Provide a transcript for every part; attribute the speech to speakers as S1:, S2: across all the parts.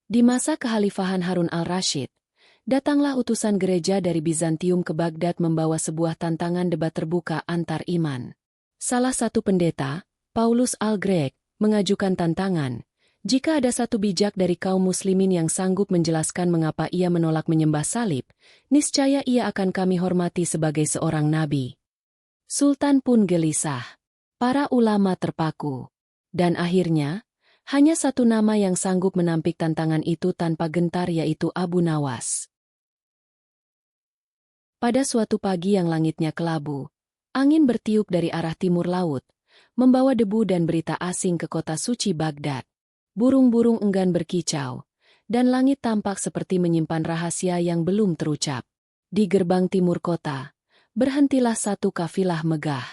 S1: Di masa kekhalifahan Harun al-Rashid, datanglah utusan gereja dari Bizantium ke Baghdad membawa sebuah tantangan debat terbuka antar iman. Salah satu pendeta, Paulus al-Grek, mengajukan tantangan, jika ada satu bijak dari kaum muslimin yang sanggup menjelaskan mengapa ia menolak menyembah salib, niscaya ia akan kami hormati sebagai seorang nabi. Sultan pun gelisah. Para ulama terpaku. Dan akhirnya, hanya satu nama yang sanggup menampik tantangan itu tanpa gentar, yaitu Abu Nawas. Pada suatu pagi yang langitnya kelabu, angin bertiup dari arah timur laut, membawa debu dan berita asing ke kota suci Baghdad. Burung-burung enggan berkicau, dan langit tampak seperti menyimpan rahasia yang belum terucap. Di gerbang timur kota, berhentilah satu kafilah megah.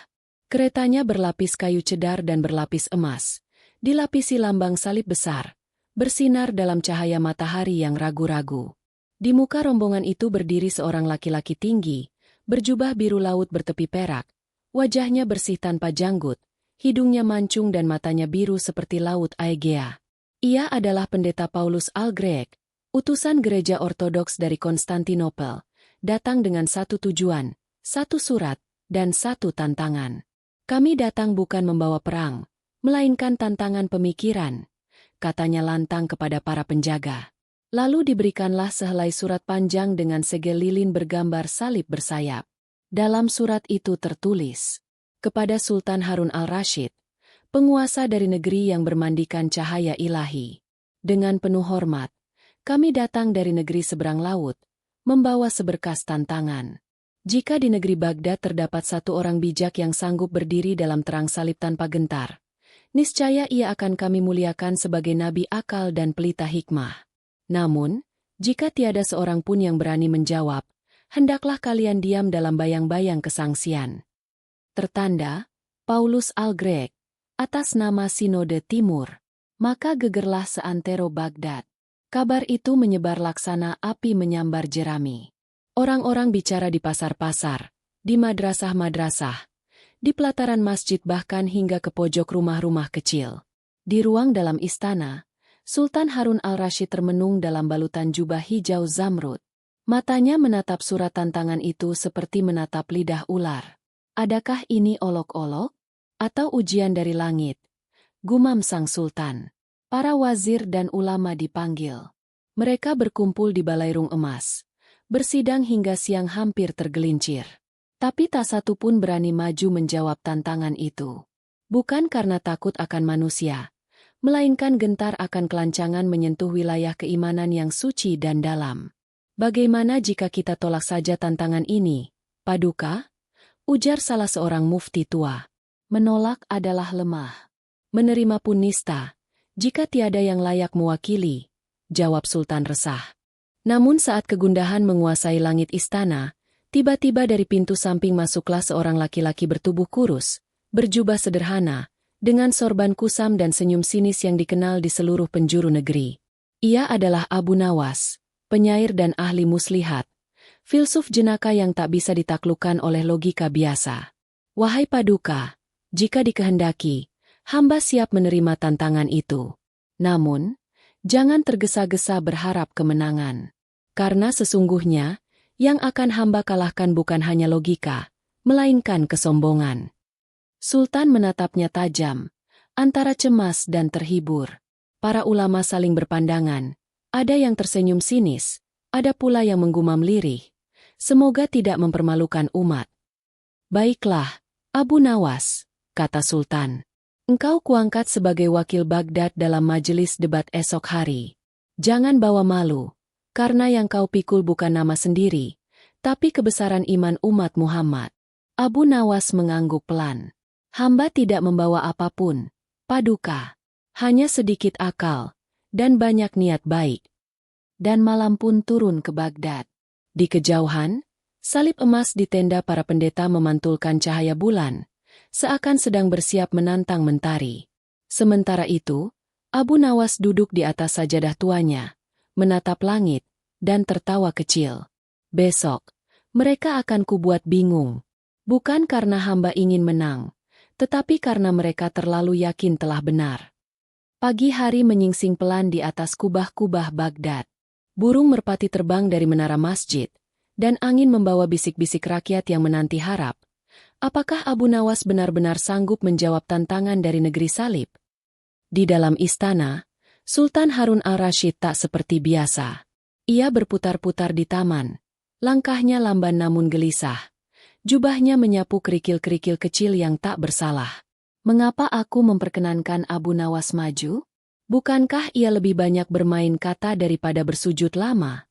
S1: Keretanya berlapis kayu cedar dan berlapis emas, dilapisi lambang salib besar, bersinar dalam cahaya matahari yang ragu-ragu. Di muka rombongan itu berdiri seorang laki-laki tinggi, berjubah biru laut bertepi perak, wajahnya bersih tanpa janggut, hidungnya mancung dan matanya biru seperti laut Aegea. Ia adalah pendeta Paulus al-Grek, utusan gereja ortodoks dari Konstantinopel, datang dengan satu tujuan, satu surat, dan satu tantangan. Kami datang bukan membawa perang, melainkan tantangan pemikiran, katanya lantang kepada para penjaga. Lalu diberikanlah sehelai surat panjang dengan segel lilin bergambar salib bersayap. Dalam surat itu tertulis, kepada Sultan Harun al-Rashid, penguasa dari negeri yang bermandikan cahaya ilahi. Dengan penuh hormat, kami datang dari negeri seberang laut, membawa seberkas tantangan. Jika di negeri Baghdad terdapat satu orang bijak yang sanggup berdiri dalam terang salib tanpa gentar, niscaya ia akan kami muliakan sebagai nabi akal dan pelita hikmah. Namun, jika tiada seorang pun yang berani menjawab, hendaklah kalian diam dalam bayang-bayang kesangsian. Tertanda, Paulus al-Grek, atas nama Sinode Timur. Maka gegerlah seantero Baghdad. Kabar itu menyebar laksana api menyambar jerami. Orang-orang bicara di pasar-pasar, di madrasah-madrasah, di pelataran masjid bahkan hingga ke pojok rumah-rumah kecil. Di ruang dalam istana, Sultan Harun al-Rashid termenung dalam balutan jubah hijau zamrud. Matanya menatap surat tantangan itu seperti menatap lidah ular. Adakah ini olok-olok? Atau ujian dari langit? Gumam sang sultan. Para wazir dan ulama dipanggil. Mereka berkumpul di balairung emas, bersidang hingga siang hampir tergelincir. Tapi tak satu pun berani maju menjawab tantangan itu. Bukan karena takut akan manusia, melainkan gentar akan kelancangan menyentuh wilayah keimanan yang suci dan dalam. Bagaimana jika kita tolak saja tantangan ini, Paduka? Ujar salah seorang mufti tua. Menolak adalah lemah. Menerima pun nista, jika tiada yang layak mewakili, jawab Sultan resah. Namun saat kegundahan menguasai langit istana, tiba-tiba dari pintu samping masuklah seorang laki-laki bertubuh kurus, berjubah sederhana, dengan sorban kusam dan senyum sinis yang dikenal di seluruh penjuru negeri. Ia adalah Abu Nawas, penyair dan ahli muslihat, filsuf jenaka yang tak bisa ditaklukkan oleh logika biasa. Wahai Paduka, jika dikehendaki, hamba siap menerima tantangan itu. Namun, jangan tergesa-gesa berharap kemenangan. Karena sesungguhnya, yang akan hamba kalahkan bukan hanya logika, melainkan kesombongan. Sultan menatapnya tajam, antara cemas dan terhibur. Para ulama saling berpandangan, ada yang tersenyum sinis, ada pula yang menggumam lirih. Semoga tidak mempermalukan umat. Baiklah, Abu Nawas, kata Sultan. Engkau kuangkat sebagai wakil Baghdad dalam majelis debat esok hari. Jangan bawa malu. Karena yang kau pikul bukan nama sendiri, tapi kebesaran iman umat Muhammad. Abu Nawas mengangguk pelan. Hamba tidak membawa apapun, Paduka. Hanya sedikit akal, dan banyak niat baik. Dan malam pun turun ke Baghdad. Di kejauhan, salib emas di tenda para pendeta memantulkan cahaya bulan, seakan sedang bersiap menantang mentari. Sementara itu, Abu Nawas duduk di atas sajadah tuanya, menatap langit, dan tertawa kecil. Besok, mereka akan kubuat bingung. Bukan karena hamba ingin menang, tetapi karena mereka terlalu yakin telah benar. Pagi hari menyingsing pelan di atas kubah-kubah Baghdad. Burung merpati terbang dari menara masjid, dan angin membawa bisik-bisik rakyat yang menanti harap. Apakah Abu Nawas benar-benar sanggup menjawab tantangan dari negeri salib? Di dalam istana, Sultan Harun al-Rashid tak seperti biasa. Ia berputar-putar di taman. Langkahnya lamban namun gelisah. Jubahnya menyapu kerikil-kerikil kecil yang tak bersalah. Mengapa aku memperkenankan Abu Nawas maju? Bukankah ia lebih banyak bermain kata daripada bersujud lama?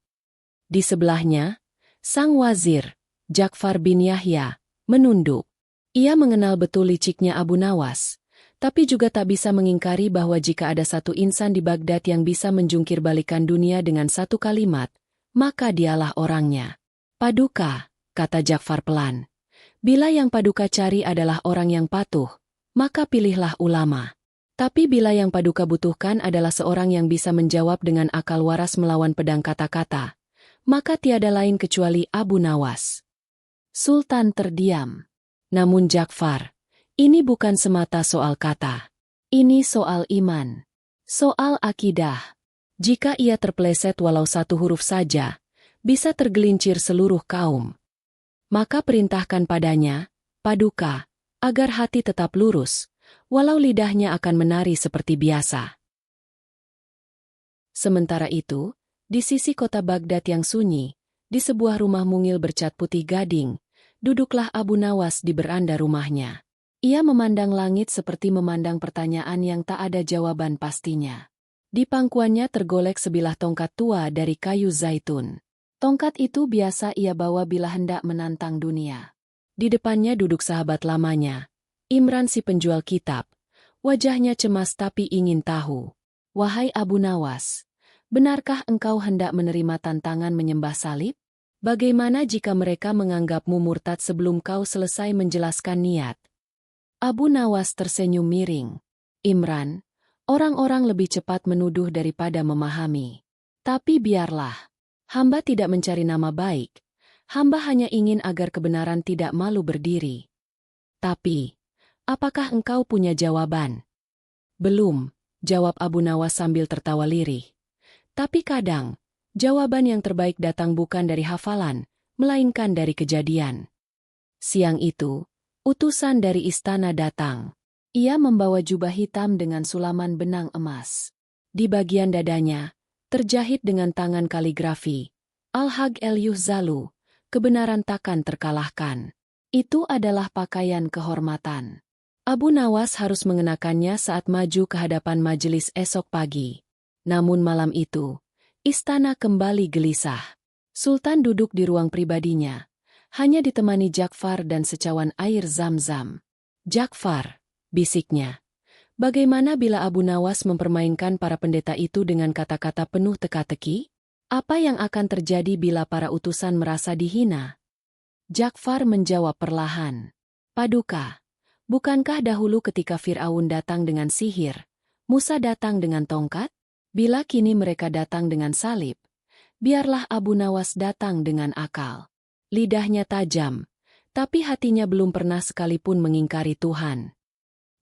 S1: Di sebelahnya, sang wazir, Ja'far bin Yahya, menunduk. Ia mengenal betul liciknya Abu Nawas, tapi juga tak bisa mengingkari bahwa jika ada satu insan di Baghdad yang bisa menjungkir balikan dunia dengan satu kalimat, maka dialah orangnya. Paduka, kata Ja'far pelan. Bila yang Paduka cari adalah orang yang patuh, maka pilihlah ulama. Tapi bila yang Paduka butuhkan adalah seorang yang bisa menjawab dengan akal waras melawan pedang kata-kata, maka tiada lain kecuali Abu Nawas. Sultan terdiam. Namun Ja'far, ini bukan semata soal kata. Ini soal iman. Soal akidah. Jika ia terpeleset walau satu huruf saja, bisa tergelincir seluruh kaum. Maka perintahkan padanya, Paduka, agar hati tetap lurus, walau lidahnya akan menari seperti biasa. Sementara itu, di sisi kota Baghdad yang sunyi, di sebuah rumah mungil bercat putih gading, duduklah Abu Nawas di beranda rumahnya. Ia memandang langit seperti memandang pertanyaan yang tak ada jawaban pastinya. Di pangkuannya tergolek sebilah tongkat tua dari kayu zaitun. Tongkat itu biasa ia bawa bila hendak menantang dunia. Di depannya duduk sahabat lamanya, Imran si penjual kitab. Wajahnya cemas tapi ingin tahu. Wahai Abu Nawas, benarkah engkau hendak menerima tantangan menyembah salib? Bagaimana jika mereka menganggapmu murtad sebelum kau selesai menjelaskan niat? Abu Nawas tersenyum miring. Imran, orang-orang lebih cepat menuduh daripada memahami. Tapi biarlah. Hamba tidak mencari nama baik. Hamba hanya ingin agar kebenaran tidak malu berdiri. Tapi, apakah engkau punya jawaban? Belum, jawab Abu Nawas sambil tertawa lirih. Tapi kadang, jawaban yang terbaik datang bukan dari hafalan, melainkan dari kejadian. Siang itu, utusan dari istana datang. Ia membawa jubah hitam dengan sulaman benang emas. Di bagian dadanya, terjahit dengan tangan kaligrafi, Al-Haq el-Yuhzalu, kebenaran takkan terkalahkan. Itu adalah pakaian kehormatan. Abu Nawas harus mengenakannya saat maju ke hadapan majelis esok pagi. Namun malam itu, istana kembali gelisah. Sultan duduk di ruang pribadinya, hanya ditemani Ja'far dan secawan air zam-zam. Ja'far, bisiknya. Bagaimana bila Abu Nawas mempermainkan para pendeta itu dengan kata-kata penuh teka-teki? Apa yang akan terjadi bila para utusan merasa dihina? Ja'far menjawab perlahan. Paduka, bukankah dahulu ketika Fir'aun datang dengan sihir, Musa datang dengan tongkat? Bila kini mereka datang dengan salib, biarlah Abu Nawas datang dengan akal. Lidahnya tajam, tapi hatinya belum pernah sekalipun mengingkari Tuhan.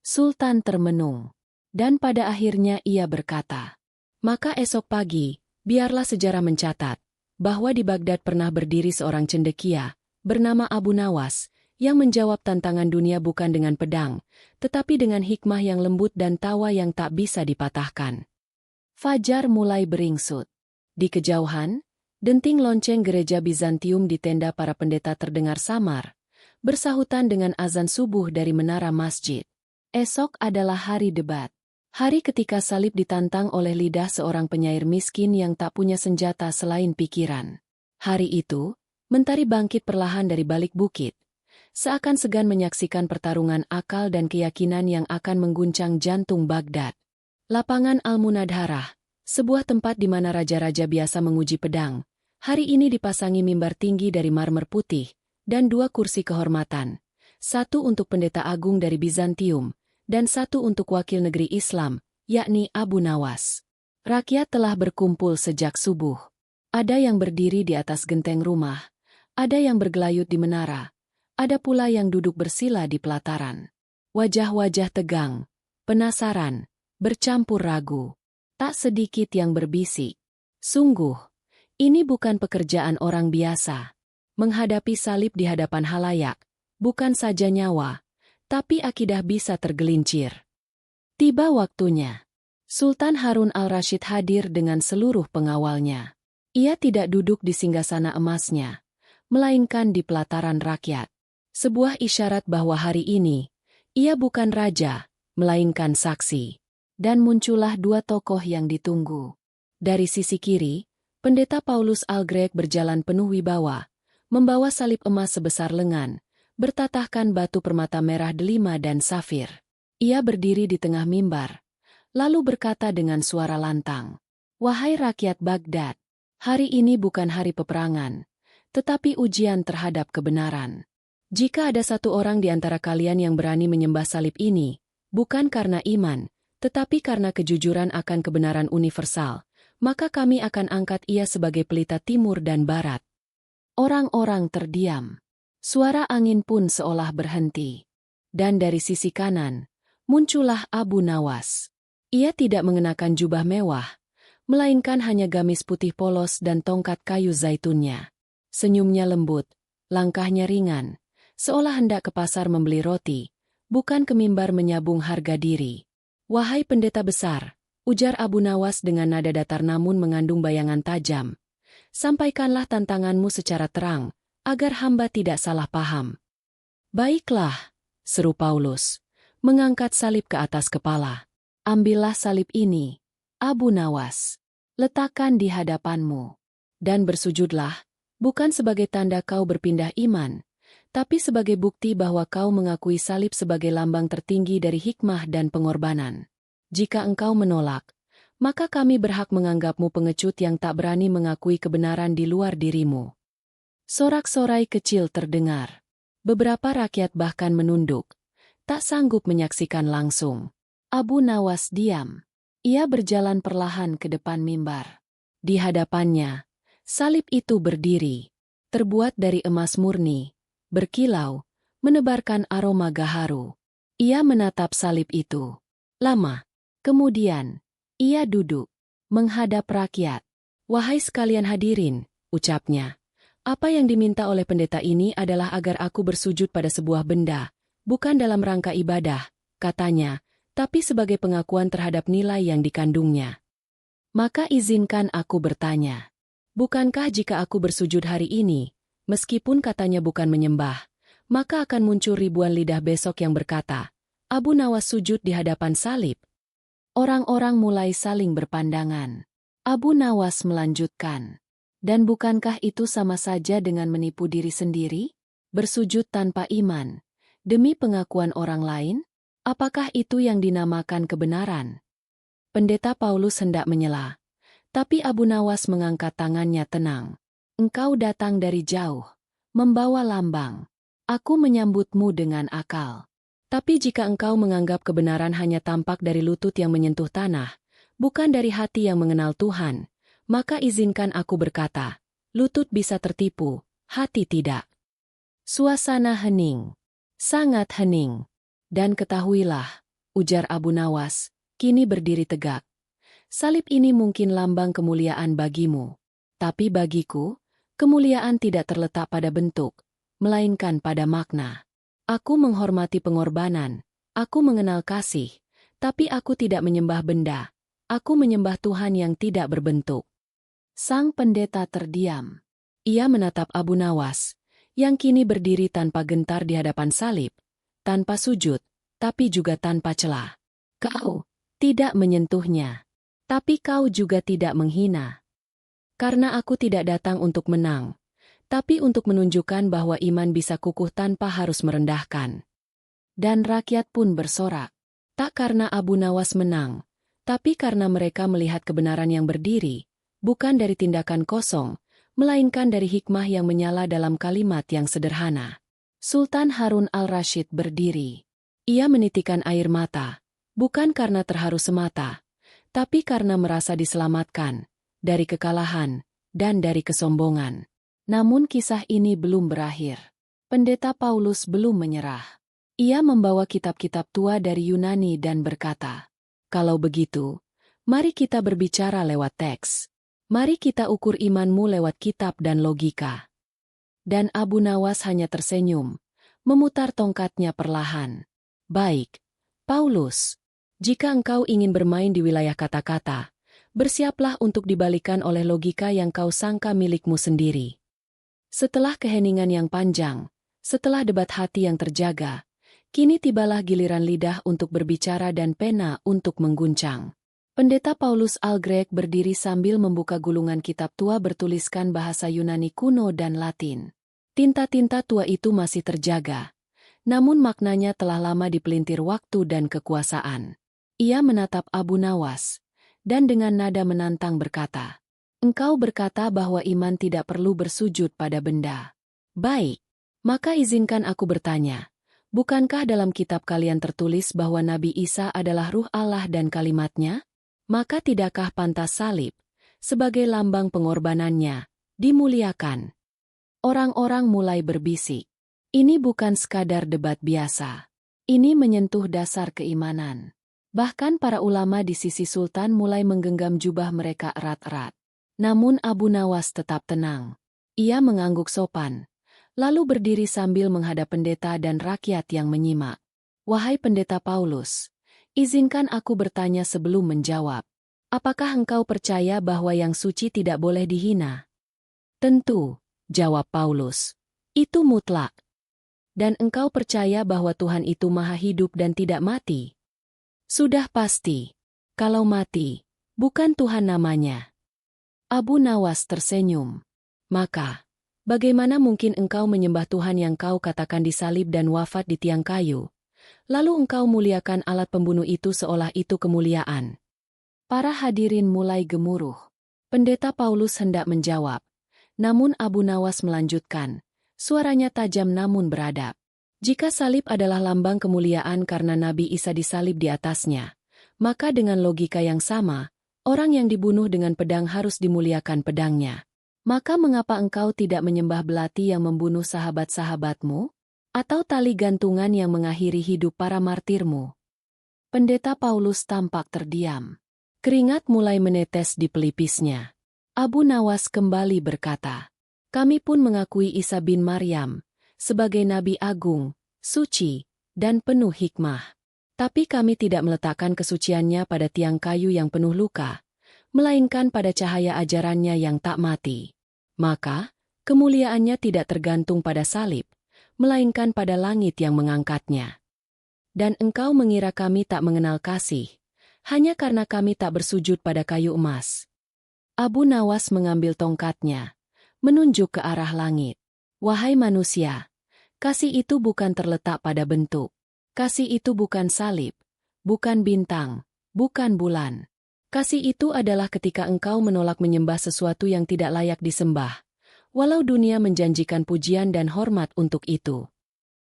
S1: Sultan termenung, dan pada akhirnya ia berkata, maka esok pagi, biarlah sejarah mencatat, bahwa di Baghdad pernah berdiri seorang cendekia, bernama Abu Nawas, yang menjawab tantangan dunia bukan dengan pedang, tetapi dengan hikmah yang lembut dan tawa yang tak bisa dipatahkan. Fajar mulai beringsut. Di kejauhan, denting lonceng gereja Bizantium di tenda para pendeta terdengar samar, bersahutan dengan azan subuh dari menara masjid. Esok adalah hari debat. Hari ketika salib ditantang oleh lidah seorang penyair miskin yang tak punya senjata selain pikiran. Hari itu, mentari bangkit perlahan dari balik bukit, seakan segan menyaksikan pertarungan akal dan keyakinan yang akan mengguncang jantung Baghdad. Lapangan Al-Munadharah, sebuah tempat di mana raja-raja biasa menguji pedang, hari ini dipasangi mimbar tinggi dari marmer putih, dan 2 kursi kehormatan, satu untuk pendeta agung dari Bizantium, dan satu untuk wakil negeri Islam, yakni Abu Nawas. Rakyat telah berkumpul sejak subuh. Ada yang berdiri di atas genteng rumah, ada yang bergelayut di menara, ada pula yang duduk bersila di pelataran. Wajah-wajah tegang, penasaran, bercampur ragu. Tak sedikit yang berbisik. Sungguh, ini bukan pekerjaan orang biasa. Menghadapi salib di hadapan halayak, bukan saja nyawa, tapi akidah bisa tergelincir. Tiba waktunya. Sultan Harun al-Rashid hadir dengan seluruh pengawalnya. Ia tidak duduk di singgasana emasnya, melainkan di pelataran rakyat. Sebuah isyarat bahwa hari ini, ia bukan raja, melainkan saksi. Dan muncullah dua tokoh yang ditunggu. Dari sisi kiri, Pendeta Paulus Al-Greg berjalan penuh wibawa, membawa salib emas sebesar lengan, bertatahkan batu permata merah delima dan safir. Ia berdiri di tengah mimbar, lalu berkata dengan suara lantang, "Wahai rakyat Baghdad, hari ini bukan hari peperangan, tetapi ujian terhadap kebenaran. Jika ada satu orang di antara kalian yang berani menyembah salib ini, bukan karena iman, tetapi karena kejujuran akan kebenaran universal, maka kami akan angkat ia sebagai pelita timur dan barat." Orang-orang terdiam. Suara angin pun seolah berhenti. Dan dari sisi kanan, muncullah Abu Nawas. Ia tidak mengenakan jubah mewah, melainkan hanya gamis putih polos dan tongkat kayu zaitunnya. Senyumnya lembut, langkahnya ringan, seolah hendak ke pasar membeli roti, bukan ke mimbar menyabung harga diri. "Wahai pendeta besar," ujar Abu Nawas dengan nada datar namun mengandung bayangan tajam, "sampaikanlah tantanganmu secara terang, agar hamba tidak salah paham." "Baiklah," seru Paulus, mengangkat salib ke atas kepala. "Ambillah salib ini, Abu Nawas. Letakkan di hadapanmu. Dan bersujudlah, bukan sebagai tanda kau berpindah iman, tapi sebagai bukti bahwa kau mengakui salib sebagai lambang tertinggi dari hikmah dan pengorbanan. Jika engkau menolak, maka kami berhak menganggapmu pengecut yang tak berani mengakui kebenaran di luar dirimu." Sorak-sorai kecil terdengar. Beberapa rakyat bahkan menunduk, tak sanggup menyaksikan langsung. Abu Nawas diam. Ia berjalan perlahan ke depan mimbar. Di hadapannya, salib itu berdiri, terbuat dari emas murni, berkilau, menebarkan aroma gaharu. Ia menatap salib itu. Lama. Kemudian, ia duduk, menghadap rakyat. "Wahai sekalian hadirin," ucapnya, "apa yang diminta oleh pendeta ini adalah agar aku bersujud pada sebuah benda, bukan dalam rangka ibadah," katanya, "tapi sebagai pengakuan terhadap nilai yang dikandungnya. Maka izinkan aku bertanya, bukankah jika aku bersujud hari ini, meskipun katanya bukan menyembah, maka akan muncul ribuan lidah besok yang berkata, 'Abu Nawas sujud di hadapan salib'?" Orang-orang mulai saling berpandangan. Abu Nawas melanjutkan, "Dan bukankah itu sama saja dengan menipu diri sendiri? Bersujud tanpa iman, demi pengakuan orang lain? Apakah itu yang dinamakan kebenaran?" Pendeta Paulus hendak menyela, tapi Abu Nawas mengangkat tangannya tenang. "Engkau datang dari jauh, membawa lambang. Aku menyambutmu dengan akal. Tapi jika engkau menganggap kebenaran hanya tampak dari lutut yang menyentuh tanah, bukan dari hati yang mengenal Tuhan, maka izinkan aku berkata, lutut bisa tertipu, hati tidak." Suasana hening. Sangat hening. "Dan ketahuilah," ujar Abu Nawas, kini berdiri tegak, "salib ini mungkin lambang kemuliaan bagimu. Tapi bagiku, kemuliaan tidak terletak pada bentuk, melainkan pada makna. Aku menghormati pengorbanan, aku mengenal kasih, tapi aku tidak menyembah benda, aku menyembah Tuhan yang tidak berbentuk." Sang pendeta terdiam. Ia menatap Abu Nawas, yang kini berdiri tanpa gentar di hadapan salib, tanpa sujud, tapi juga tanpa celah. "Kau tidak menyentuhnya, tapi kau juga tidak menghina. Karena aku tidak datang untuk menang, tapi untuk menunjukkan bahwa iman bisa kukuh tanpa harus merendahkan." Dan rakyat pun bersorak. Tak karena Abu Nawas menang, tapi karena mereka melihat kebenaran yang berdiri, bukan dari tindakan kosong, melainkan dari hikmah yang menyala dalam kalimat yang sederhana. Sultan Harun al-Rashid berdiri. Ia menitikkan air mata, bukan karena terharu semata, tapi karena merasa diselamatkan dari kekalahan dan dari kesombongan. Namun kisah ini belum berakhir. Pendeta Paulus belum menyerah. Ia membawa kitab-kitab tua dari Yunani dan berkata, "Kalau begitu, mari kita berbicara lewat teks. Mari kita ukur imanmu lewat kitab dan logika." Dan Abu Nawas hanya tersenyum, memutar tongkatnya perlahan. "Baik, Paulus. Jika engkau ingin bermain di wilayah kata-kata, bersiaplah untuk dibalikan oleh logika yang kau sangka milikmu sendiri." Setelah keheningan yang panjang, setelah debat hati yang terjaga, kini tibalah giliran lidah untuk berbicara dan pena untuk mengguncang. Pendeta Paulus Algreg berdiri sambil membuka gulungan kitab tua bertuliskan bahasa Yunani kuno dan Latin. Tinta-tinta tua itu masih terjaga, namun maknanya telah lama dipelintir waktu dan kekuasaan. Ia menatap Abu Nawas, dan dengan nada menantang berkata, "Engkau berkata bahwa iman tidak perlu bersujud pada benda. Baik, maka izinkan aku bertanya. Bukankah dalam kitab kalian tertulis bahwa Nabi Isa adalah Ruh Allah dan kalimatnya? Maka tidakkah pantas salib, sebagai lambang pengorbanannya, dimuliakan?" Orang-orang mulai berbisik. Ini bukan sekadar debat biasa. Ini menyentuh dasar keimanan. Bahkan para ulama di sisi sultan mulai menggenggam jubah mereka erat-erat. Namun Abu Nawas tetap tenang. Ia mengangguk sopan, lalu berdiri sambil menghadap pendeta dan rakyat yang menyimak. "Wahai pendeta Paulus, izinkan aku bertanya sebelum menjawab. Apakah engkau percaya bahwa yang suci tidak boleh dihina?" "Tentu," jawab Paulus. "Itu mutlak." "Dan engkau percaya bahwa Tuhan itu maha hidup dan tidak mati?" "Sudah pasti. Kalau mati, bukan Tuhan namanya." Abu Nawas tersenyum. "Maka, bagaimana mungkin engkau menyembah Tuhan yang kau katakan disalib dan wafat di tiang kayu? Lalu engkau muliakan alat pembunuh itu seolah itu kemuliaan." Para hadirin mulai gemuruh. Pendeta Paulus hendak menjawab, namun Abu Nawas melanjutkan, suaranya tajam namun beradab. "Jika salib adalah lambang kemuliaan karena Nabi Isa disalib di atasnya, maka dengan logika yang sama, orang yang dibunuh dengan pedang harus dimuliakan pedangnya. Maka mengapa engkau tidak menyembah belati yang membunuh sahabat-sahabatmu? Atau tali gantungan yang mengakhiri hidup para martirmu?" Pendeta Paulus tampak terdiam. Keringat mulai menetes di pelipisnya. Abu Nawas kembali berkata, "Kami pun mengakui Isa bin Maryam sebagai Nabi Agung, suci, dan penuh hikmah. Tapi kami tidak meletakkan kesuciannya pada tiang kayu yang penuh luka, melainkan pada cahaya ajarannya yang tak mati. Maka, kemuliaannya tidak tergantung pada salib, melainkan pada langit yang mengangkatnya. Dan engkau mengira kami tak mengenal kasih, hanya karena kami tak bersujud pada kayu emas." Abu Nawas mengambil tongkatnya, menunjuk ke arah langit. "Wahai manusia, kasih itu bukan terletak pada bentuk. Kasih itu bukan salib, bukan bintang, bukan bulan. Kasih itu adalah ketika engkau menolak menyembah sesuatu yang tidak layak disembah, walau dunia menjanjikan pujian dan hormat untuk itu."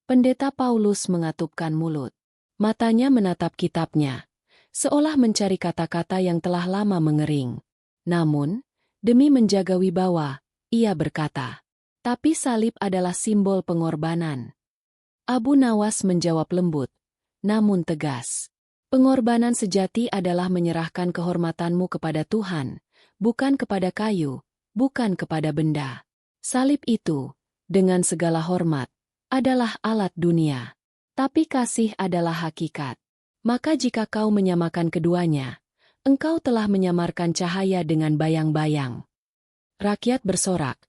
S1: Pendeta Paulus mengatupkan mulut. Matanya menatap kitabnya, seolah mencari kata-kata yang telah lama mengering. Namun, demi menjaga wibawa, ia berkata, "Tapi salib adalah simbol pengorbanan." Abu Nawas menjawab lembut, namun tegas. "Pengorbanan sejati adalah menyerahkan kehormatanmu kepada Tuhan, bukan kepada kayu, bukan kepada benda. Salib itu, dengan segala hormat, adalah alat dunia. Tapi kasih adalah hakikat. Maka jika kau menyamakan keduanya, engkau telah menyamarkan cahaya dengan bayang-bayang." Rakyat bersorak,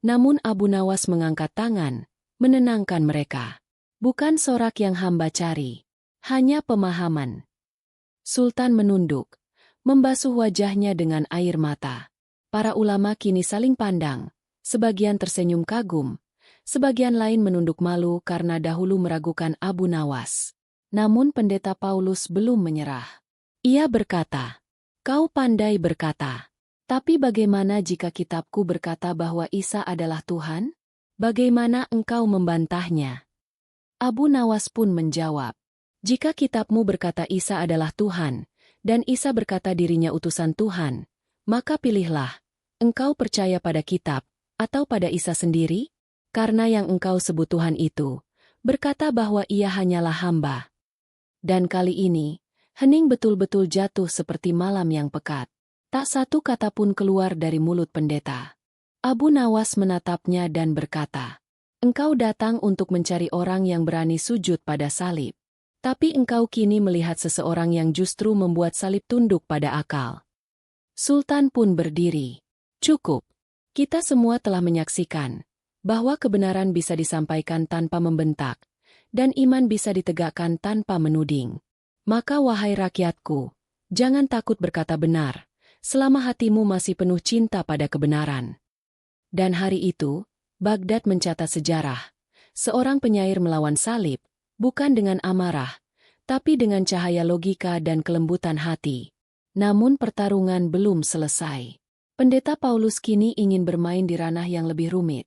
S1: namun Abu Nawas mengangkat tangan, menenangkan mereka. "Bukan sorak yang hamba cari, hanya pemahaman." Sultan menunduk, membasuh wajahnya dengan air mata. Para ulama kini saling pandang, sebagian tersenyum kagum, sebagian lain menunduk malu karena dahulu meragukan Abu Nawas. Namun pendeta Paulus belum menyerah. Ia berkata, "Kau pandai berkata. Tapi bagaimana jika kitabku berkata bahwa Isa adalah Tuhan? Bagaimana engkau membantahnya?" Abu Nawas pun menjawab, "Jika kitabmu berkata Isa adalah Tuhan, dan Isa berkata dirinya utusan Tuhan, maka pilihlah, engkau percaya pada kitab, atau pada Isa sendiri? Karena yang engkau sebut Tuhan itu, berkata bahwa ia hanyalah hamba. Dan kali ini, hening betul-betul jatuh seperti malam yang pekat. Tak satu kata pun keluar dari mulut pendeta. Abu Nawas menatapnya dan berkata, "Engkau datang untuk mencari orang yang berani sujud pada salib. Tapi engkau kini melihat seseorang yang justru membuat salib tunduk pada akal." Sultan pun berdiri. "Cukup. Kita semua telah menyaksikan bahwa kebenaran bisa disampaikan tanpa membentak, dan iman bisa ditegakkan tanpa menuding. Maka wahai rakyatku, jangan takut berkata benar, selama hatimu masih penuh cinta pada kebenaran." Dan hari itu, Baghdad mencatat sejarah. Seorang penyair melawan salib, bukan dengan amarah, tapi dengan cahaya logika dan kelembutan hati. Namun pertarungan belum selesai. Pendeta Paulus kini ingin bermain di ranah yang lebih rumit.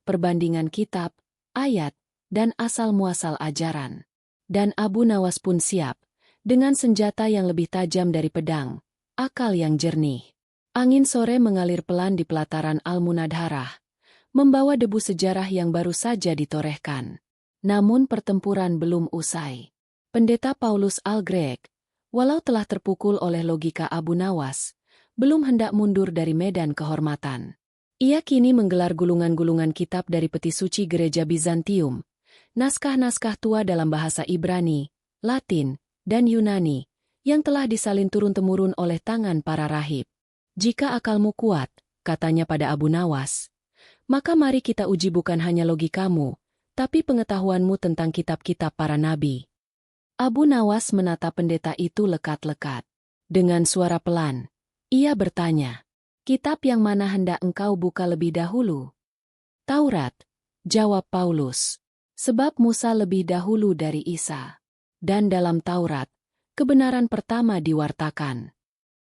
S1: Perbandingan kitab, ayat, dan asal-muasal ajaran. Dan Abu Nawas pun siap, dengan senjata yang lebih tajam dari pedang, akal yang jernih. Angin sore mengalir pelan di pelataran Al-Munadharah, membawa debu sejarah yang baru saja ditorehkan. Namun pertempuran belum usai. Pendeta Paulus Al-Greg, walau telah terpukul oleh logika Abu Nawas, belum hendak mundur dari medan kehormatan. Ia kini menggelar gulungan-gulungan kitab dari peti suci gereja Bizantium, naskah-naskah tua dalam bahasa Ibrani, Latin, dan Yunani, yang telah disalin turun-temurun oleh tangan para rahib. "Jika akalmu kuat," katanya pada Abu Nawas, "maka mari kita uji bukan hanya logikamu, tapi pengetahuanmu tentang kitab-kitab para nabi." Abu Nawas menatap pendeta itu lekat-lekat. Dengan suara pelan, ia bertanya, "Kitab yang mana hendak engkau buka lebih dahulu?" "Taurat," jawab Paulus, "sebab Musa lebih dahulu dari Isa. Dan dalam Taurat, kebenaran pertama diwartakan."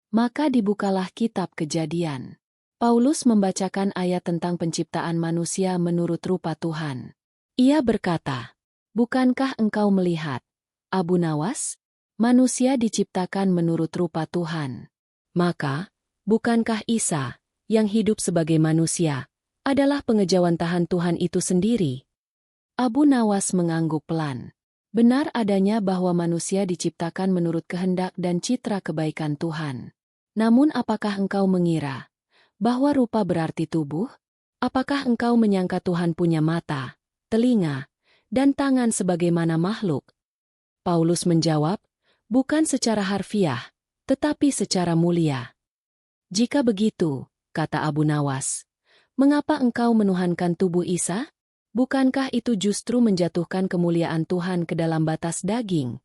S1: Maka dibukalah kitab Kejadian. Paulus membacakan ayat tentang penciptaan manusia menurut rupa Tuhan. Ia berkata, "Bukankah engkau melihat, Abu Nawas? Manusia diciptakan menurut rupa Tuhan. Maka, bukankah Isa, yang hidup sebagai manusia, adalah pengejawantahan Tuhan itu sendiri?" Abu Nawas mengangguk pelan. Benar adanya bahwa manusia diciptakan menurut kehendak dan citra kebaikan Tuhan. Namun apakah engkau mengira bahwa rupa berarti tubuh? Apakah engkau menyangka Tuhan punya mata, telinga, dan tangan sebagaimana makhluk? Paulus menjawab, "Bukan secara harfiah, tetapi secara mulia." "Jika begitu," kata Abu Nawas, "mengapa engkau menuhankan tubuh Isa? Bukankah itu justru menjatuhkan kemuliaan Tuhan ke dalam batas daging?"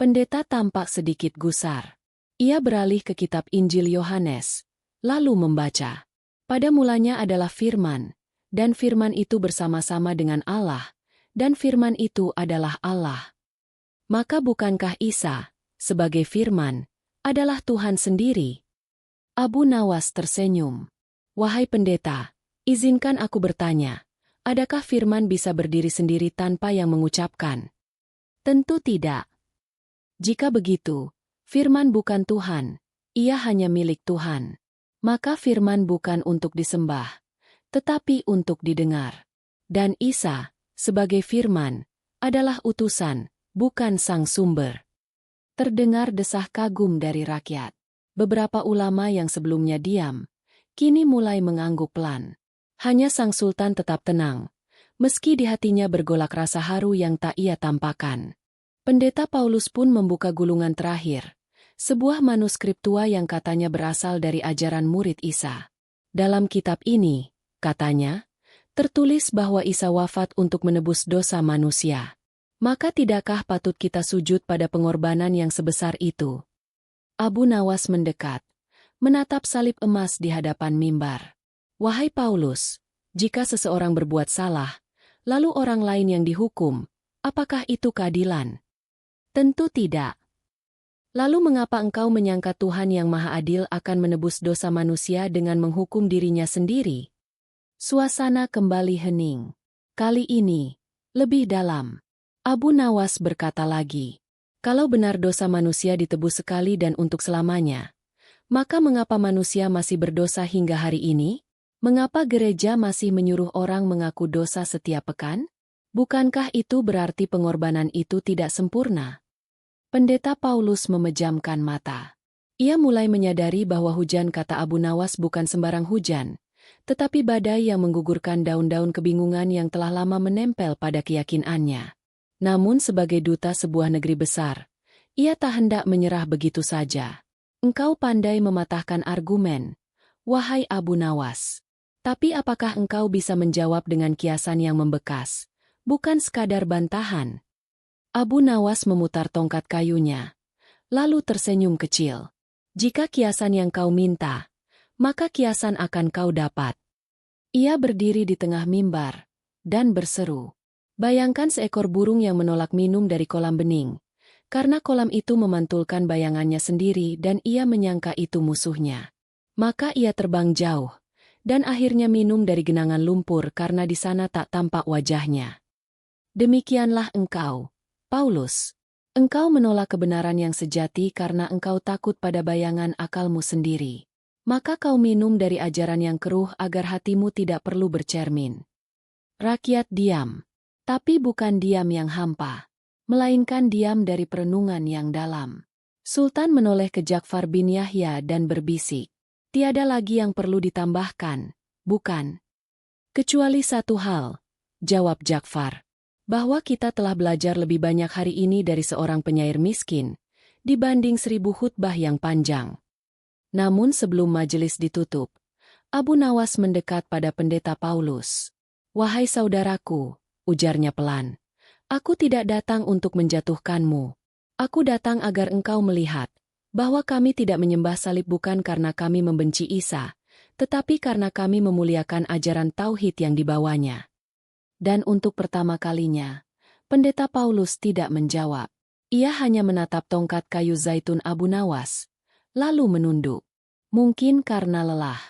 S1: Pendeta tampak sedikit gusar. Ia beralih ke kitab Injil Yohanes, lalu membaca. "Pada mulanya adalah Firman, dan Firman itu bersama-sama dengan Allah, dan Firman itu adalah Allah." Maka bukankah Isa, sebagai Firman, adalah Tuhan sendiri? Abu Nawas tersenyum. "Wahai pendeta, izinkan aku bertanya, adakah Firman bisa berdiri sendiri tanpa yang mengucapkan?" "Tentu tidak. Jika begitu, Firman bukan Tuhan, ia hanya milik Tuhan. Maka Firman bukan untuk disembah, tetapi untuk didengar. Dan Isa, sebagai Firman, adalah utusan, bukan sang sumber." Terdengar desah kagum dari rakyat. Beberapa ulama yang sebelumnya diam, kini mulai mengangguk pelan. Hanya sang sultan tetap tenang, meski di hatinya bergolak rasa haru yang tak ia tampakkan. Pendeta Paulus pun membuka gulungan terakhir, sebuah manuskrip tua yang katanya berasal dari ajaran murid Isa. Dalam kitab ini, katanya, tertulis bahwa Isa wafat untuk menebus dosa manusia. Maka tidakkah patut kita sujud pada pengorbanan yang sebesar itu? Abu Nawas mendekat, menatap salib emas di hadapan mimbar. "Wahai Paulus, jika seseorang berbuat salah, lalu orang lain yang dihukum, apakah itu keadilan?" "Tentu tidak. Lalu mengapa engkau menyangka Tuhan yang Maha Adil akan menebus dosa manusia dengan menghukum dirinya sendiri?" Suasana kembali hening. Kali ini, lebih dalam. Abu Nawas berkata lagi, "Kalau benar dosa manusia ditebus sekali dan untuk selamanya, maka mengapa manusia masih berdosa hingga hari ini? Mengapa gereja masih menyuruh orang mengaku dosa setiap pekan? Bukankah itu berarti pengorbanan itu tidak sempurna? Pendeta Paulus memejamkan mata. Ia mulai menyadari bahwa hujan kata Abu Nawas bukan sembarang hujan, tetapi badai yang menggugurkan daun-daun kebingungan yang telah lama menempel pada keyakinannya. Namun sebagai duta sebuah negeri besar, ia tak hendak menyerah begitu saja. Engkau pandai mematahkan argumen, wahai Abu Nawas. Tapi apakah engkau bisa menjawab dengan kiasan yang membekas, bukan sekadar bantahan? Abu Nawas memutar tongkat kayunya, lalu tersenyum kecil. Jika kiasan yang kau minta, maka kiasan akan kau dapat. Ia berdiri di tengah mimbar, dan berseru. Bayangkan seekor burung yang menolak minum dari kolam bening, karena kolam itu memantulkan bayangannya sendiri dan ia menyangka itu musuhnya. Maka ia terbang jauh, dan akhirnya minum dari genangan lumpur karena di sana tak tampak wajahnya. Demikianlah engkau, Paulus. Engkau menolak kebenaran yang sejati karena engkau takut pada bayangan akalmu sendiri. Maka kau minum dari ajaran yang keruh agar hatimu tidak perlu bercermin. Rakyat diam. Tapi bukan diam yang hampa, melainkan diam dari perenungan yang dalam. Sultan menoleh ke Ja'far bin Yahya dan berbisik. Tiada lagi yang perlu ditambahkan, bukan? Kecuali satu hal, jawab Ja'far. Bahwa kita telah belajar lebih banyak hari ini dari seorang penyair miskin, dibanding 1000 khutbah yang panjang. Namun sebelum majelis ditutup, Abu Nawas mendekat pada pendeta Paulus. Wahai saudaraku, ujarnya pelan, aku tidak datang untuk menjatuhkanmu. Aku datang agar engkau melihat bahwa kami tidak menyembah salib bukan karena kami membenci Isa, tetapi karena kami memuliakan ajaran tauhid yang dibawanya. Dan untuk pertama kalinya, pendeta Paulus tidak menjawab. Ia hanya menatap tongkat kayu zaitun Abu Nawas, lalu menunduk. Mungkin karena lelah.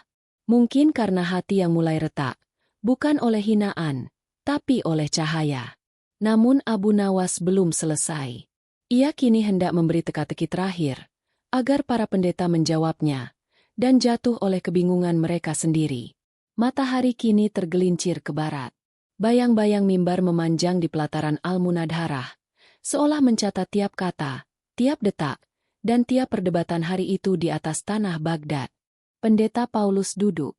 S1: Mungkin karena hati yang mulai retak. Bukan oleh hinaan, tapi oleh cahaya. Namun Abu Nawas belum selesai. Ia kini hendak memberi teka-teki terakhir, agar para pendeta menjawabnya, dan jatuh oleh kebingungan mereka sendiri. Matahari kini tergelincir ke barat. Bayang-bayang mimbar memanjang di pelataran Al-Munadharah, seolah mencatat tiap kata, tiap detak, dan tiap perdebatan hari itu di atas tanah Baghdad. Pendeta Paulus duduk,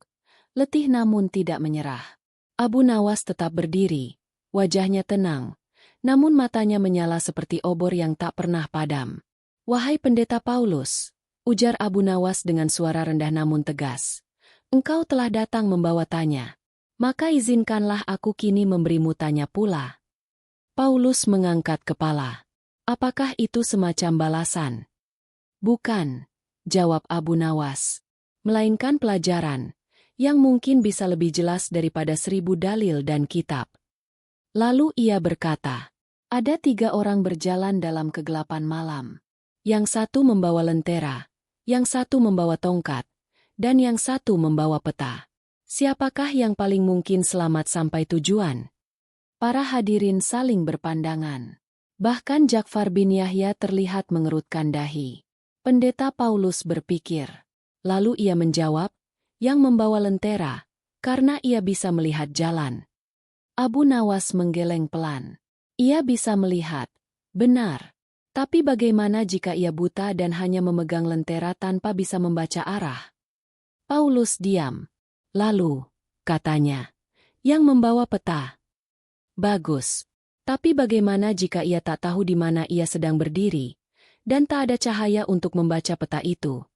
S1: letih namun tidak menyerah. Abu Nawas tetap berdiri, wajahnya tenang, namun matanya menyala seperti obor yang tak pernah padam. Wahai pendeta Paulus, ujar Abu Nawas dengan suara rendah namun tegas, engkau telah datang membawa tanya. Maka izinkanlah aku kini memberimu tanya pula. Paulus mengangkat kepala. Apakah itu semacam balasan? Bukan, jawab Abu Nawas. Melainkan pelajaran, yang mungkin bisa lebih jelas daripada 1000 dalil dan kitab. Lalu ia berkata, ada 3 orang berjalan dalam kegelapan malam. Yang satu membawa lentera, yang satu membawa tongkat, dan yang satu membawa peta. Siapakah yang paling mungkin selamat sampai tujuan? Para hadirin saling berpandangan. Bahkan Ja'far bin Yahya terlihat mengerutkan dahi. Pendeta Paulus berpikir. Lalu ia menjawab, yang membawa lentera, karena ia bisa melihat jalan. Abu Nawas menggeleng pelan. Ia bisa melihat. Benar. Tapi bagaimana jika ia buta dan hanya memegang lentera tanpa bisa membaca arah? Paulus diam. Lalu, katanya, yang membawa peta. Bagus. Tapi bagaimana jika ia tak tahu di mana ia sedang berdiri, dan tak ada cahaya untuk membaca peta itu?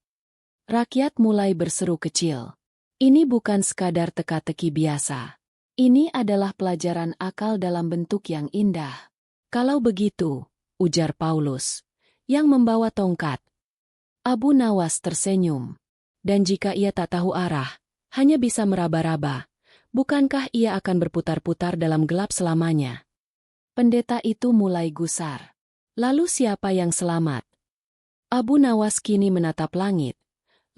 S1: Rakyat mulai berseru kecil. Ini bukan sekadar teka-teki biasa. Ini adalah pelajaran akal dalam bentuk yang indah. Kalau begitu, ujar Paulus, yang membawa tongkat. Abu Nawas tersenyum. Dan jika ia tak tahu arah, hanya bisa meraba-raba, bukankah ia akan berputar-putar dalam gelap selamanya? Pendeta itu mulai gusar. Lalu siapa yang selamat? Abu Nawas kini menatap langit,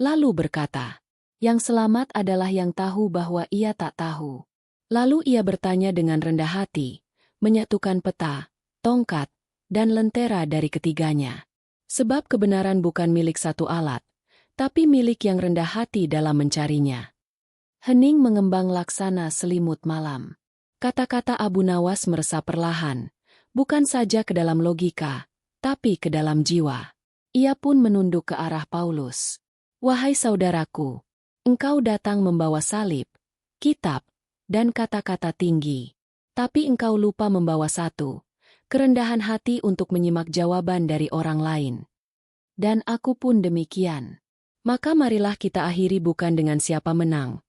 S1: lalu berkata, yang selamat adalah yang tahu bahwa ia tak tahu. Lalu ia bertanya dengan rendah hati, menyatukan peta, tongkat, dan lentera dari ketiganya. Sebab kebenaran bukan milik satu alat, tapi milik yang rendah hati dalam mencarinya. Hening mengembang laksana selimut malam. Kata-kata Abu Nawas meresap perlahan, bukan saja ke dalam logika, tapi ke dalam jiwa. Ia pun menunduk ke arah Paulus. Wahai saudaraku, engkau datang membawa salib, kitab, dan kata-kata tinggi. Tapi engkau lupa membawa satu, kerendahan hati untuk menyimak jawaban dari orang lain. Dan aku pun demikian. Maka marilah kita akhiri bukan dengan siapa menang,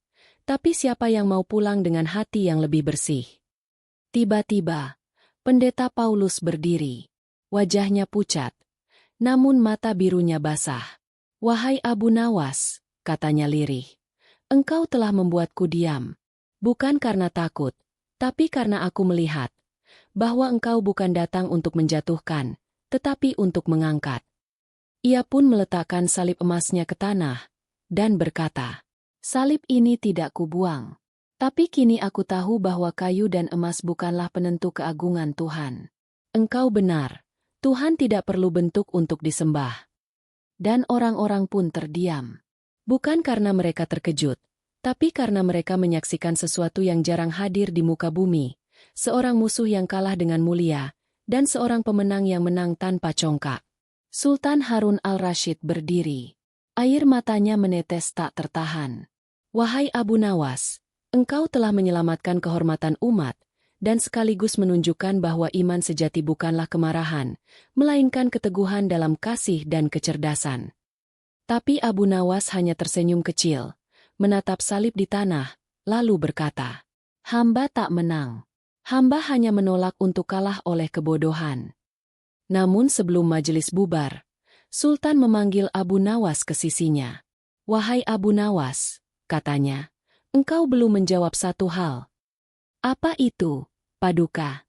S1: tapi siapa yang mau pulang dengan hati yang lebih bersih. Tiba-tiba, Pendeta Paulus berdiri. Wajahnya pucat, namun mata birunya basah. Wahai Abu Nawas, katanya lirih, engkau telah membuatku diam. Bukan karena takut, tapi karena aku melihat bahwa engkau bukan datang untuk menjatuhkan, tetapi untuk mengangkat. Ia pun meletakkan salib emasnya ke tanah, dan berkata, salib ini tidak kubuang. Tapi kini aku tahu bahwa kayu dan emas bukanlah penentu keagungan Tuhan. Engkau benar, Tuhan tidak perlu bentuk untuk disembah. Dan orang-orang pun terdiam. Bukan karena mereka terkejut, tapi karena mereka menyaksikan sesuatu yang jarang hadir di muka bumi, seorang musuh yang kalah dengan mulia, dan seorang pemenang yang menang tanpa congkak. Sultan Harun al-Rashid berdiri. Air matanya menetes tak tertahan. Wahai Abu Nawas, engkau telah menyelamatkan kehormatan umat, dan sekaligus menunjukkan bahwa iman sejati bukanlah kemarahan, melainkan keteguhan dalam kasih dan kecerdasan. Tapi Abu Nawas hanya tersenyum kecil, menatap salib di tanah, lalu berkata, hamba tak menang. Hamba hanya menolak untuk kalah oleh kebodohan. Namun sebelum majelis bubar, Sultan memanggil Abu Nawas ke sisinya. Wahai Abu Nawas, katanya, engkau belum menjawab satu hal. Apa itu, Paduka?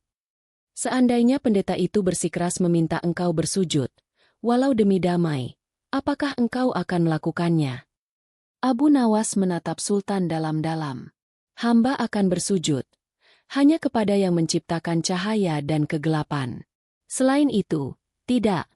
S1: Seandainya pendeta itu bersikeras meminta engkau bersujud, walau demi damai, apakah engkau akan melakukannya? Abu Nawas menatap Sultan dalam-dalam. Hamba akan bersujud, hanya kepada yang menciptakan cahaya dan kegelapan. Selain itu, tidak.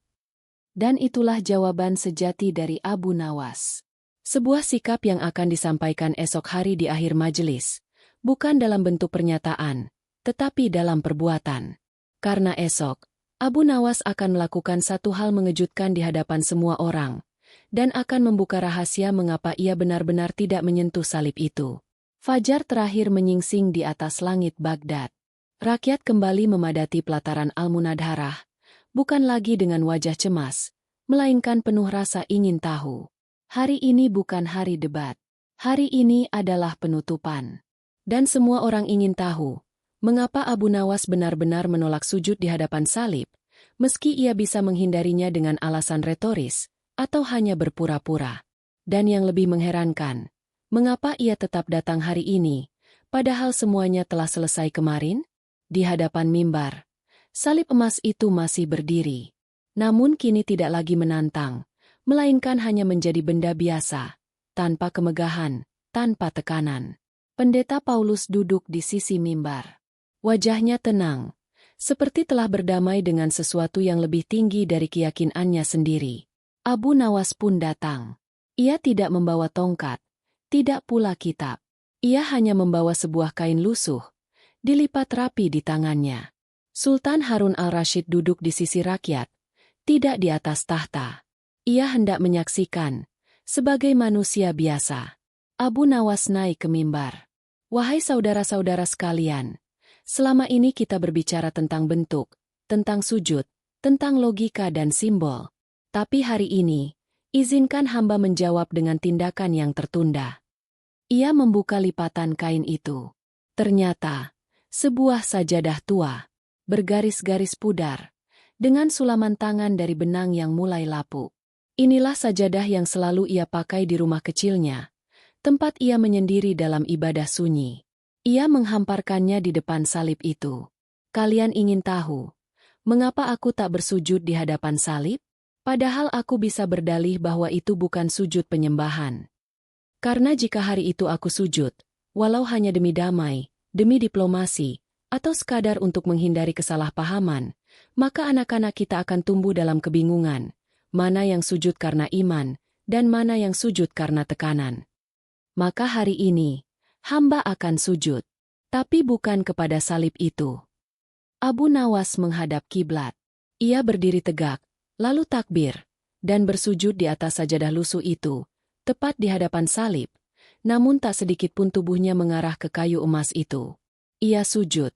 S1: Dan itulah jawaban sejati dari Abu Nawas. Sebuah sikap yang akan disampaikan esok hari di akhir majelis, bukan dalam bentuk pernyataan, tetapi dalam perbuatan. Karena esok, Abu Nawas akan melakukan satu hal mengejutkan di hadapan semua orang, dan akan membuka rahasia mengapa ia benar-benar tidak menyentuh salib itu. Fajar terakhir menyingsing di atas langit Baghdad. Rakyat kembali memadati pelataran Al-Munadharah, bukan lagi dengan wajah cemas, melainkan penuh rasa ingin tahu. Hari ini bukan hari debat. Hari ini adalah penutupan. Dan semua orang ingin tahu, mengapa Abu Nawas benar-benar menolak sujud di hadapan salib, meski ia bisa menghindarinya dengan alasan retoris, atau hanya berpura-pura. Dan yang lebih mengherankan, mengapa ia tetap datang hari ini, padahal semuanya telah selesai kemarin? Di hadapan mimbar, salib emas itu masih berdiri. Namun kini tidak lagi menantang, melainkan hanya menjadi benda biasa, tanpa kemegahan, tanpa tekanan. Pendeta Paulus duduk di sisi mimbar. Wajahnya tenang, seperti telah berdamai dengan sesuatu yang lebih tinggi dari keyakinannya sendiri. Abu Nawas pun datang. Ia tidak membawa tongkat, tidak pula kitab. Ia hanya membawa sebuah kain lusuh, dilipat rapi di tangannya. Sultan Harun al-Rashid duduk di sisi rakyat, tidak di atas tahta. Ia hendak menyaksikan, sebagai manusia biasa. Abu Nawas naik ke mimbar. Wahai saudara-saudara sekalian, selama ini kita berbicara tentang bentuk, tentang sujud, tentang logika dan simbol. Tapi hari ini, izinkan hamba menjawab dengan tindakan yang tertunda. Ia membuka lipatan kain itu. Ternyata, sebuah sajadah tua, bergaris-garis pudar, dengan sulaman tangan dari benang yang mulai lapuk. Inilah sajadah yang selalu ia pakai di rumah kecilnya, tempat ia menyendiri dalam ibadah sunyi. Ia menghamparkannya di depan salib itu. Kalian ingin tahu, mengapa aku tak bersujud di hadapan salib? Padahal aku bisa berdalih bahwa itu bukan sujud penyembahan. Karena jika hari itu aku sujud, walau hanya demi damai, demi diplomasi, atau sekadar untuk menghindari kesalahpahaman, maka anak-anak kita akan tumbuh dalam kebingungan. Mana yang sujud karena iman, dan mana yang sujud karena tekanan. Maka hari ini, hamba akan sujud. Tapi bukan kepada salib itu. Abu Nawas menghadap kiblat. Ia berdiri tegak, lalu takbir, dan bersujud di atas sajadah lusuh itu, tepat di hadapan salib, namun tak sedikit pun tubuhnya mengarah ke kayu emas itu. Ia sujud,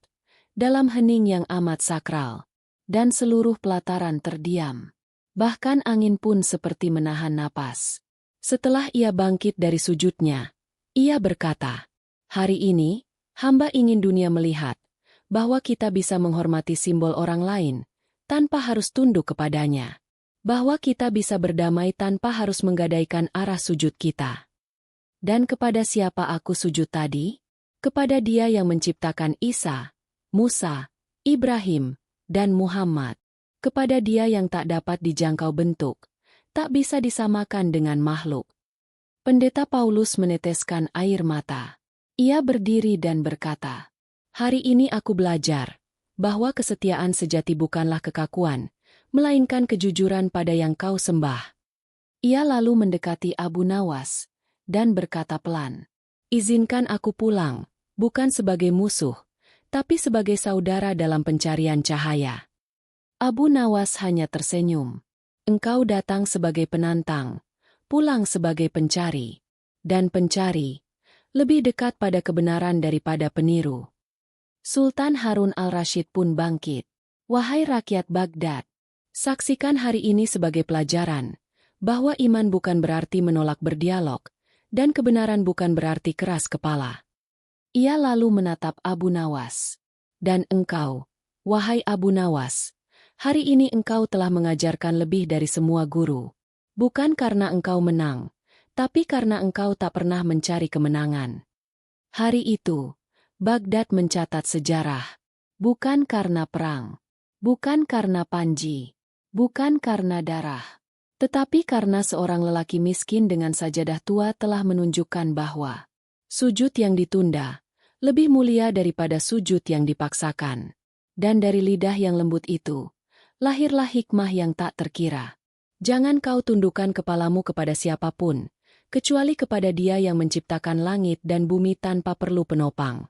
S1: dalam hening yang amat sakral, dan seluruh pelataran terdiam. Bahkan angin pun seperti menahan napas. Setelah ia bangkit dari sujudnya, ia berkata, "Hari ini, hamba ingin dunia melihat bahwa kita bisa menghormati simbol orang lain tanpa harus tunduk kepadanya. Bahwa kita bisa berdamai tanpa harus menggadaikan arah sujud kita. Dan kepada siapa aku sujud tadi? Kepada Dia yang menciptakan Isa, Musa, Ibrahim, dan Muhammad. Kepada Dia yang tak dapat dijangkau bentuk, tak bisa disamakan dengan makhluk." Pendeta Paulus meneteskan air mata. Ia berdiri dan berkata, "Hari ini aku belajar bahwa kesetiaan sejati bukanlah kekakuan, melainkan kejujuran pada yang kau sembah." Ia lalu mendekati Abu Nawas dan berkata pelan, "Izinkan aku pulang, bukan sebagai musuh, tapi sebagai saudara dalam pencarian cahaya." Abu Nawas hanya tersenyum. "Engkau datang sebagai penantang, pulang sebagai pencari, dan pencari lebih dekat pada kebenaran daripada peniru." Sultan Harun al-Rashid pun bangkit. "Wahai rakyat Baghdad, saksikan hari ini sebagai pelajaran bahwa iman bukan berarti menolak berdialog, dan kebenaran bukan berarti keras kepala." Ia lalu menatap Abu Nawas. "Dan engkau, wahai Abu Nawas, hari ini engkau telah mengajarkan lebih dari semua guru. Bukan karena engkau menang, tapi karena engkau tak pernah mencari kemenangan. Hari itu, Baghdad mencatat sejarah. Bukan karena perang, bukan karena panji, bukan karena darah, tetapi karena seorang lelaki miskin dengan sajadah tua telah menunjukkan bahwa sujud yang ditunda lebih mulia daripada sujud yang dipaksakan. Dan dari lidah yang lembut itu, lahirlah hikmah yang tak terkira. Jangan kau tundukkan kepalamu kepada siapapun, kecuali kepada Dia yang menciptakan langit dan bumi tanpa perlu penopang.